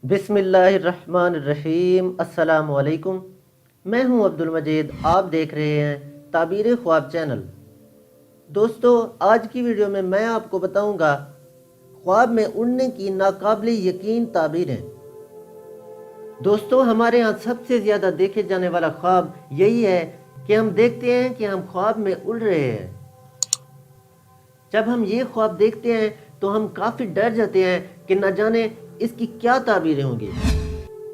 बिस्मिल्लाहिर्रहमानिर्रहीम। अस्सलाम वालेकुम। मैं हूं अब्दुल मजीद। आप देख रहे हैं ताबीर ख्वाब चैनल। दोस्तों, आज की वीडियो में मैं आपको बताऊंगा ख्वाब में उड़ने की नाकाबिले यकीन ताबीरें। दोस्तों, हमारे यहाँ सबसे ज़्यादा देखे जाने वाला ख्वाब यही है कि हम देखते हैं कि हम ख्वाब में उड़ रहे हैं। जब हम ये ख्वाब देखते हैं तो हम काफ़ी डर जाते हैं कि न जाने इसकी क्या ताबीरें होंगी।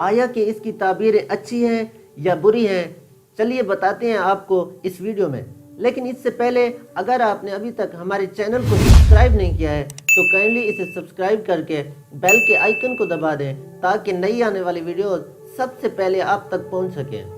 आया कि इसकी ताबीरें अच्छी हैं या बुरी हैं, चलिए बताते हैं आपको इस वीडियो में। लेकिन इससे पहले अगर आपने अभी तक हमारे चैनल को सब्सक्राइब नहीं किया है तो काइंडली इसे सब्सक्राइब करके बेल के आइकन को दबा दें ताकि नई आने वाली वीडियो सबसे पहले आप तक पहुंच सकें।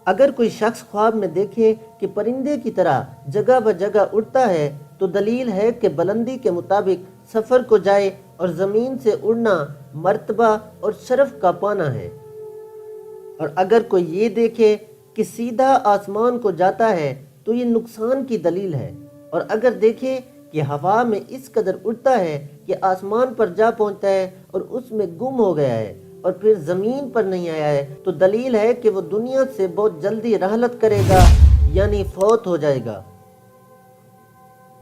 अगर कोई शख्स ख्वाब में देखे कि परिंदे की तरह जगह ब जगह उड़ता है तो दलील है कि बुलंदी के मुताबिक सफ़र को जाए और ज़मीन से उड़ना मर्तबा और शरफ का पाना है। और अगर कोई ये देखे कि सीधा आसमान को जाता है तो ये नुकसान की दलील है। और अगर देखे कि हवा में इस कदर उड़ता है कि आसमान पर जा पहुंचता है और उसमें गुम हो गया है और फिर ज़मीन पर नहीं आया है तो दलील है कि वो दुनिया से बहुत जल्दी रहलत करेगा, यानी फौत हो जाएगा।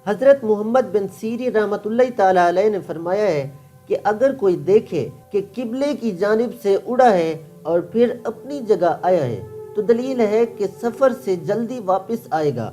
हज़रत मोहम्मद बिन सीरी रहमतुल्लाह ताला अलैह ने फरमाया है कि अगर कोई देखे कि किबले की जानिब से उड़ा है और फिर अपनी जगह आया है तो दलील है कि सफ़र से जल्दी वापस आएगा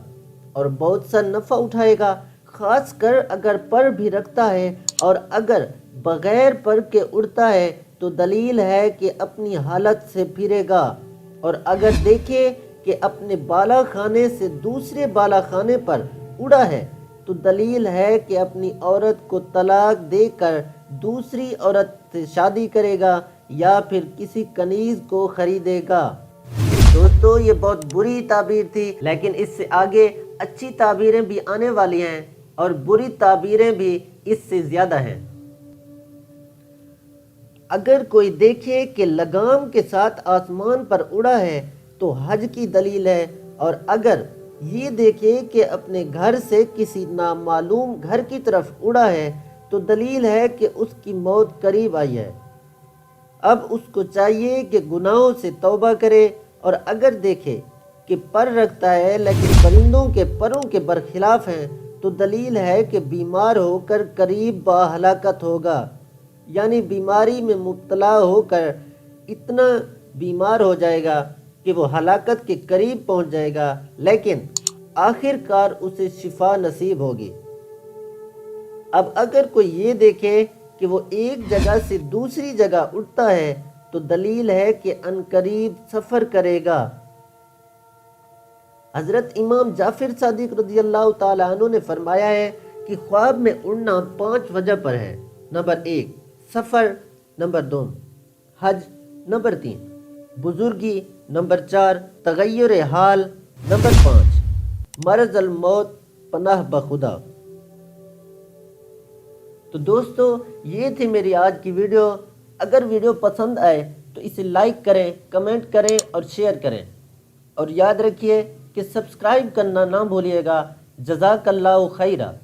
और बहुत सा नफ़ा उठाएगा, ख़ास कर अगर पर भी रखता है। और अगर बग़ैर पर के उड़ता है तो दलील है कि अपनी हालत से फिरेगा। और अगर देखे कि अपने बाला खाने से दूसरे बाला खाने पर उड़ा है तो दलील है कि अपनी औरत को तलाक देकर दूसरी औरत से शादी करेगा या फिर किसी कनीज़ को खरीदेगा। दोस्तों, ये बहुत बुरी ताबीर थी, लेकिन इससे आगे अच्छी ताबीरें भी आने वाली हैं और बुरी ताबीरें भी इससे ज़्यादा हैं। अगर कोई देखे कि लगाम के साथ आसमान पर उड़ा है तो हज की दलील है। और अगर ये देखे कि अपने घर से किसी नामालूम घर की तरफ उड़ा है तो दलील है कि उसकी मौत करीब आई है। अब उसको चाहिए कि गुनाहों से तौबा करे। और अगर देखे कि पर रखता है लेकिन परिंदों के परों के बरखिलाफ हैं तो दलील है कि बीमार होकर करीब बाहलाकत होगा, यानी बीमारी में मुब्तला होकर इतना बीमार हो जाएगा कि वो हलाकत के करीब पहुंच जाएगा, लेकिन आखिरकार उसे शिफा नसीब होगी। अब अगर कोई ये देखे कि वो एक जगह से दूसरी जगह उड़ता है तो दलील है कि अनकरीब सफ़र करेगा। हज़रत इमाम जाफ़िर सादिक रज़ियल्लाहु ताला अन्हु ने फरमाया है कि ख्वाब में उड़ना 5 वजह पर है। नंबर 1 सफ़र, नंबर 2 हज, नंबर 3 बुजुर्गी, नंबर 4 तगय्युर हाल, नंबर 5 मरज़ अल मौत पनाह बखुदा। तो दोस्तों, ये थी मेरी आज की वीडियो। अगर वीडियो पसंद आए तो इसे लाइक करें, कमेंट करें और शेयर करें। और याद रखिए कि सब्सक्राइब करना ना भूलिएगा। जज़ाकल्लाहु खैरा।